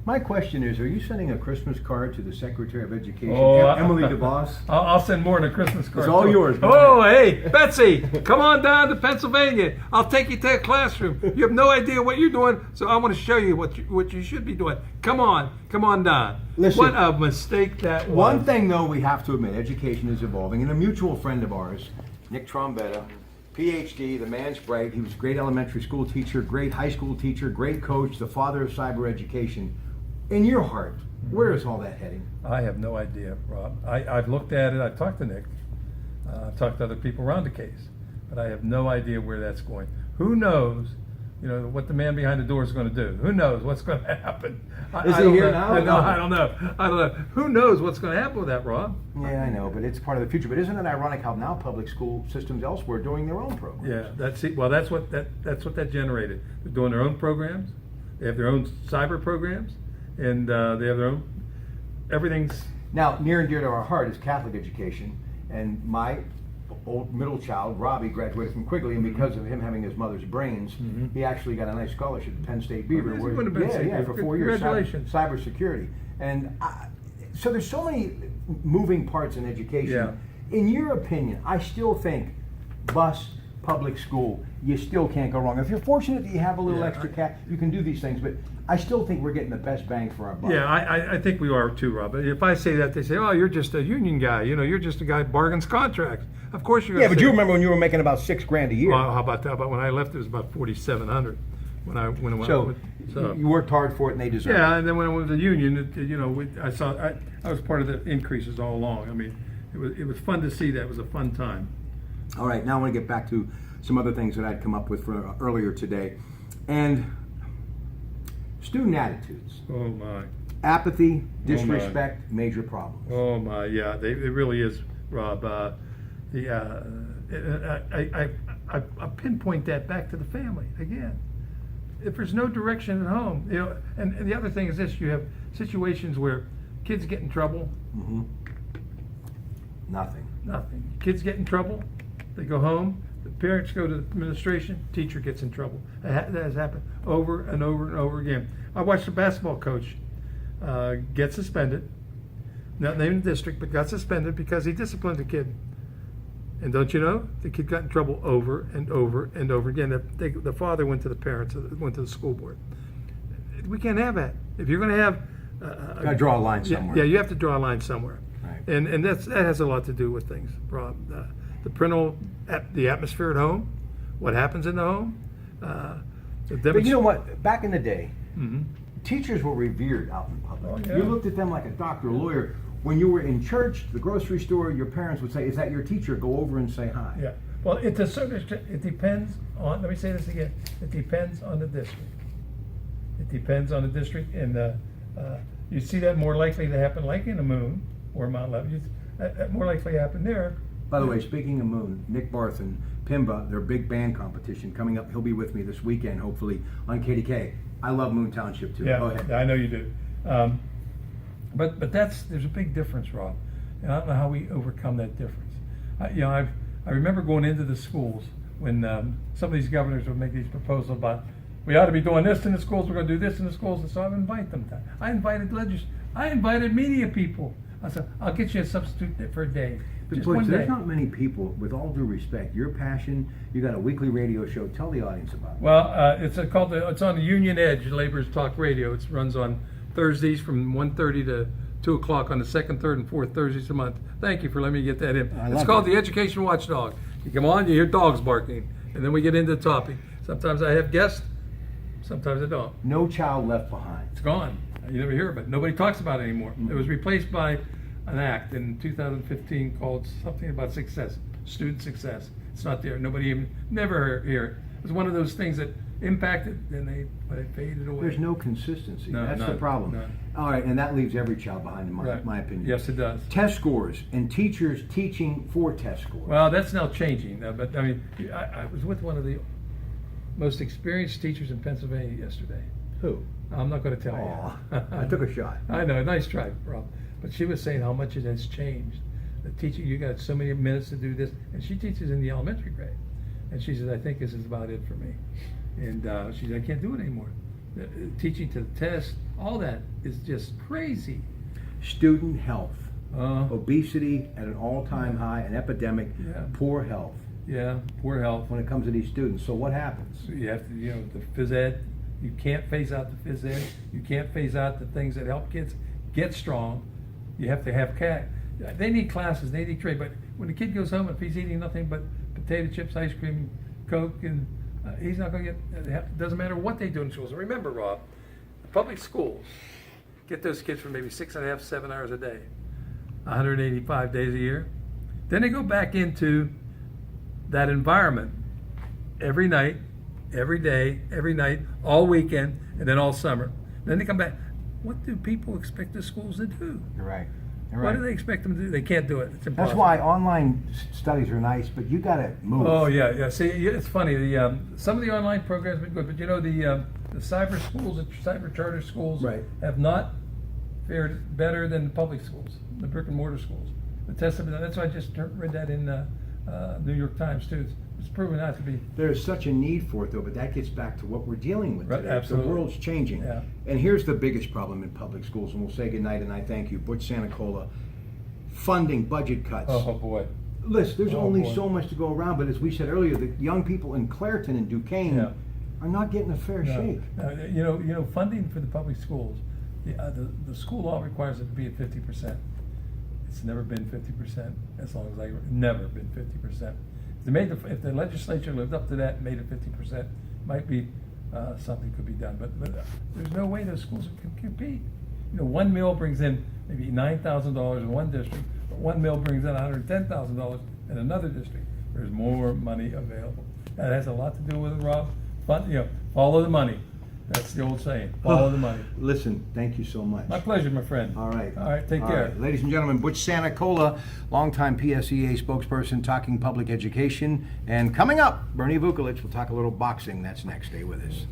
My question is, are you sending a Christmas card to the Secretary of Education, Oh, Emily DeVos? I'll send more than a Christmas card. It's all yours. Go Oh, ahead. hey, Betsy, come on down to Pennsylvania. I'll take you to a classroom. You have no idea what you're doing, so I want to show you what you should be doing. Come on down. Listen, what a mistake that was. One thing, though, we have to admit, education is evolving. And a mutual friend of ours, Nick Trombetta, PhD, the man's bright. He was a great elementary school teacher, great high school teacher, great coach, the father of cyber education. In your heart, where is all that heading? I have no idea, Rob. I've looked at it. I've talked to Nick. I've talked to other people around the case. But I have no idea where that's going. Who knows, what the man behind the door is going to do? Who knows what's going to happen? Is he here now? No, I don't know. Who knows what's going to happen with that, Rob? Yeah, I know, but it's part of the future. But isn't it ironic how now public school systems elsewhere are doing their own programs? Yeah, that's what that generated. They're doing their own programs. They have their own cyber programs, and they have their own everything's. Now, near and dear to our heart is Catholic education, and my old middle child, Robbie, graduated from Quigley, and because of him having his mother's brains, he actually got a nice scholarship at Penn State Beaver. He went to Penn State for Beaver. 4 years. Congratulations. Cybersecurity. And so there's so many moving parts in education. Yeah. In your opinion, I still think bus, public school, you still can't go wrong. If you're fortunate that you have a little extra cash, you can do these things, but I still think we're getting the best bang for our buck. Yeah, I think we are too, Rob. If I say that, they say, "Oh, you're just a union guy. You're just a guy who bargains contracts." Of course you're. Yeah, but you remember when you were making about $6,000 a year. Well, how about that? But when I left, it was about $4,700. When I went. So you worked hard for it, and they deserve it. Yeah, and then when I went to the union, I was part of the increases all along. I mean, it was fun to see that. It was a fun time. All right, now I want to get back to some other things that I'd come up with for earlier today, and student attitudes. Oh my. Apathy, disrespect, major problems. Oh my, yeah, it really is, Rob. I pinpoint that back to the family again. If there's no direction at home, and the other thing is this: you have situations where kids get in trouble. Mm-hmm. Nothing. Kids get in trouble. They go home. The parents go to the administration. Teacher gets in trouble. That has happened over and over and over again. I watched a basketball coach get suspended. Not named the district, but got suspended because he disciplined a kid. And don't you know, the kid got in trouble over and over and over again. The father went to the parents, went to the school board. We can't have that. If you're going to have, Got to draw a line somewhere. Yeah, you have to draw a line somewhere. Right. And that has a lot to do with things, Rob. The atmosphere at home, what happens in the home. But you know what? Back in the day, Mm-hmm. teachers were revered out in public. Oh, yeah. You looked at them like a doctor, a lawyer. When you were in church, the grocery store, your parents would say, "Is that your teacher?" Go over and say hi. Yeah. Well, to a certain extent, it depends on. Let me say this again. It depends on the district. It depends on the district, and you see that more likely to happen, like in the Moon or Mount Lebanon. More likely to happen there. By the way, speaking of Moon, Nick Barth and Pimba, their big band competition coming up. He'll be with me this weekend, hopefully, on KDK. I love Moon Township too. Yeah, Go ahead. I know you do. But there's a big difference, Rob, and I don't know how we overcome that difference. I remember going into the schools when some of these governors would make these proposals about we ought to be doing this in the schools, we're going to do this in the schools, and so I would invite them. I invited media people. I said, I'll get you a substitute for a day. But Just boy, one there's day. not many people, with all due respect, your passion, you got a weekly radio show. Tell the audience about it. Well, it's on the Union Edge, Laborers Talk Radio. It runs on Thursdays from 1:30 to 2 o'clock on the second, third, and fourth Thursdays a month. Thank you for letting me get that in. It's called the Education Watchdog. You come on, you hear dogs barking, and then we get into the topic. Sometimes I have guests, sometimes I don't. No Child Left Behind. It's gone. You never hear of it. Nobody talks about it anymore. It was replaced by an act in 2015 called something about success, student success. It's not there. Nobody even never hear it. It was one of those things that impacted, and they faded away. There's no consistency. That's the problem. None. All right, and that leaves every child behind, in Right. my opinion. Yes, it does. Test scores and teachers teaching for test scores. Well, that's now changing. But I mean, I was with one of the most experienced teachers in Pennsylvania yesterday. Who? I'm not going to tell Aw, you. I took a shot. I know, nice try, Rob. But she was saying how much it has changed. The teaching, you got so many minutes to do this, and she teaches in the elementary grade. And she says, I think this is about it for me. And she said, I can't do it anymore. Teaching to the test, all that is just crazy. Student health. Uh, Obesity at an all-time high, an epidemic, Yeah. poor health yeah, poor health. when it comes to these students. So what happens? So you have to, the phys ed, you can't phase out the phys ed. You can't phase out the things that help kids get strong. You have to have they need classes, they need trade, but when the kid goes home, if he's eating nothing but potato chips, ice cream, Coke, and he's not going to get, doesn't matter what they do in schools. And remember, Rob, the public schools get those kids for maybe 6.5, 7 hours a day, 185 days a year. Then they go back into that environment every night, every day, every night, all weekend, and then all summer. Then they come back. What do people expect the schools to do? You're right. You're What right. do they expect them to do? They can't do it. It's impossible. That's why online studies are nice, but you got to move. Oh yeah. See, it's funny. Some of the online programs have been good, but the cyber schools, the cyber charter schools, Right. have not fared better than the public schools, the brick and mortar schools. The test that's why I just read that in New York Times too. It's proven not to be. There's such a need for it, though, but that gets back to what we're dealing with Right, today. absolutely. The world's changing. Yeah. And here's the biggest problem in public schools, and we'll say goodnight, and I thank you. Butch Santacola, funding, budget cuts. Oh boy. Listen, there's Oh, only boy. so much to go around, but as we said earlier, the young people in Clairton and Duquesne Yeah. are not getting a fair shake. No, funding for the public schools, the school law requires it to be at 50%. It's never been 50% as long as never been 50%. If the legislature lived up to that and made it 50%, might be something could be done. But there's no way those schools can compete. One mill brings in maybe $9,000 in one district, but one mill brings in $110,000 in another district. There's more money available. That has a lot to do with it, Rob. Follow the money. That's the old saying. Follow the money. Listen, thank you so much. My pleasure, my friend. All right. All right. Take All care. right. Ladies and gentlemen, Butch Santacola, longtime PSEA spokesperson, talking public education. And coming up, Bernie Vukovic will talk a little boxing. That's next. Stay with us.